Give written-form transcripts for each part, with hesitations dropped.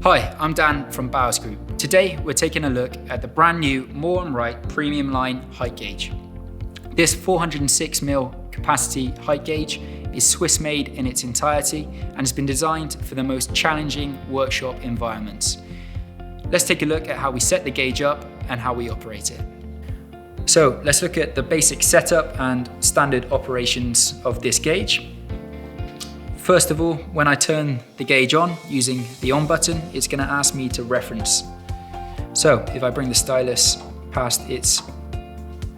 Hi, I'm Dan from Bowers Group. Today we're taking a look at the brand new Wright Premium Line height gauge. This 406mm capacity height gauge is Swiss made in its entirety and has been designed for the most challenging workshop environments. Let's take a look at how we set the gauge up and how we operate it. So let's look at the basic setup and standard operations of this gauge. First of all, when I turn the gauge on using the on button, it's going to ask me to reference. So if I bring the stylus past its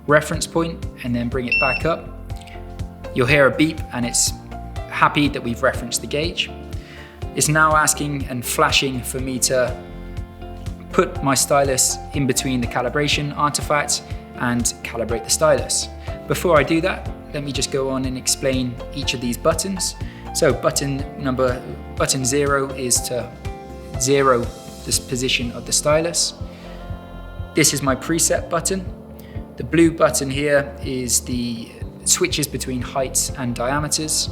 reference point and then bring it back up, you'll hear a beep and it's happy that we've referenced the gauge. It's now asking and flashing for me to put my stylus in between the calibration artifact and calibrate the stylus. Before I do that, let me just go on and explain each of these buttons. So button 0 is to zero this position of the stylus. This is my preset button. The blue button here is the switches between heights and diameters.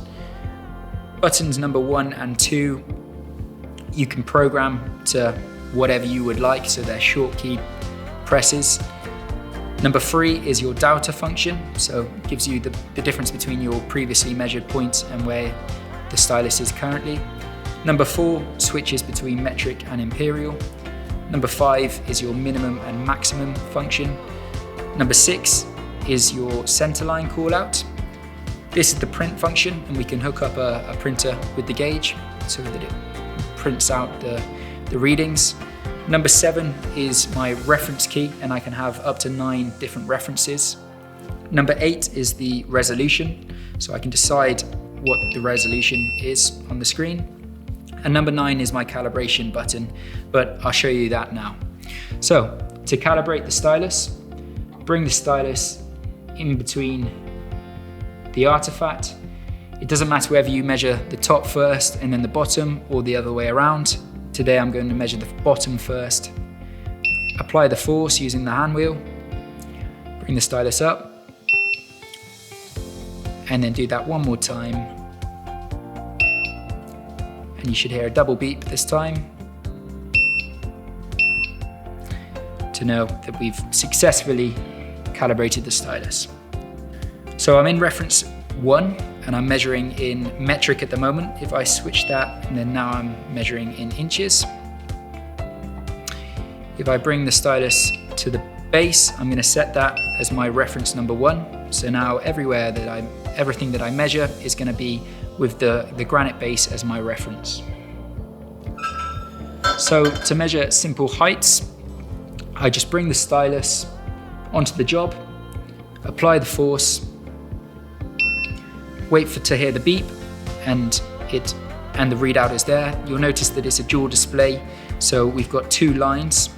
Buttons number 1 and 2, you can program to whatever you would like, so they're short key presses. Number 3 is your delta function, so it gives you the difference between your previously measured point and where the stylus is currently. Number 4 switches between metric and imperial. Number 5 is your minimum and maximum function. Number 6 is your centerline callout. This is the print function, and we can hook up a printer with the gauge so that it prints out the readings. Number 7 is my reference key, and I can have up to 9 different references. Number 8 is the resolution, so I can decide what the resolution is on the screen. And number 9 is my calibration button, but I'll show you that now. So to calibrate the stylus, bring the stylus in between the artifact. It doesn't matter whether you measure the top first and then the bottom or the other way around. Today I'm going to measure the bottom first. Apply the force using the hand wheel, bring the stylus up, and then do that one more time. And you should hear a double beep this time to know that we've successfully calibrated the stylus. So I'm in reference 1 and I'm measuring in metric at the moment. If I switch that, and then now I'm measuring in inches. If I bring the stylus to the base, I'm going to set that as my reference number 1. So now everything that I measure is going to be with the granite base as my reference. So to measure simple heights, I just bring the stylus onto the job, apply the force, wait to hear the beep, and the readout is there. You'll notice that it's a dual display, so we've got 2 lines.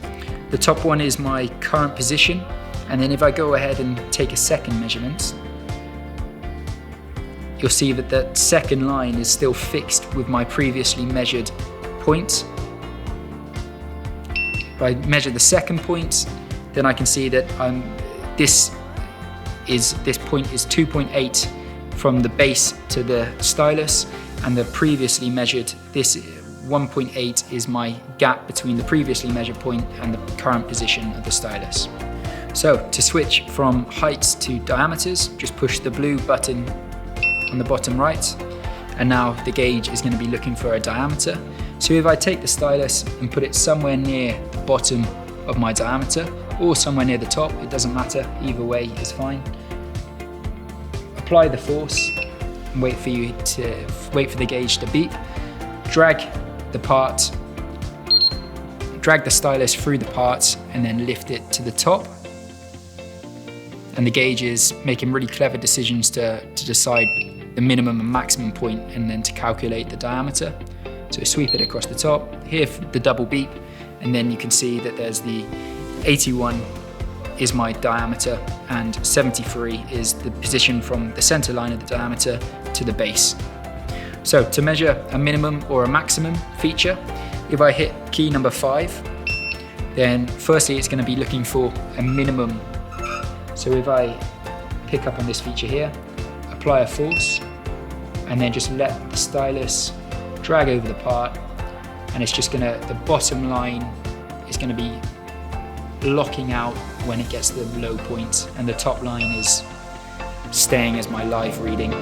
The top one is my current position, and then if I go ahead and take a second measurement, you'll see that the second line is still fixed with my previously measured point. If I measure the second point, then I can see that this point is 2.8 from the base to the stylus, and the previously measured, this 1.8 is my gap between the previously measured point and the current position of the stylus. So to switch from heights to diameters, just push the blue button on the bottom right, and now the gauge is going to be looking for a diameter. So if I take the stylus and put it somewhere near the bottom of my diameter or somewhere near the top, it doesn't matter, either way is fine. Apply the force and wait for the gauge to beep. Drag the stylus through the part and then lift it to the top. And the gauge is making really clever decisions to decide the minimum and maximum point, and then to calculate the diameter. So sweep it across the top, hear the double beep, and then you can see that there's the 81 is my diameter and 73 is the position from the center line of the diameter to the base. So to measure a minimum or a maximum feature, if I hit key number 5, then firstly it's going to be looking for a minimum. So if I pick up on this feature here, apply a force, and then just let the stylus drag over the part, and it's just gonna, the bottom line is gonna be blocking out when it gets to the low point, and the top line is staying as my live reading.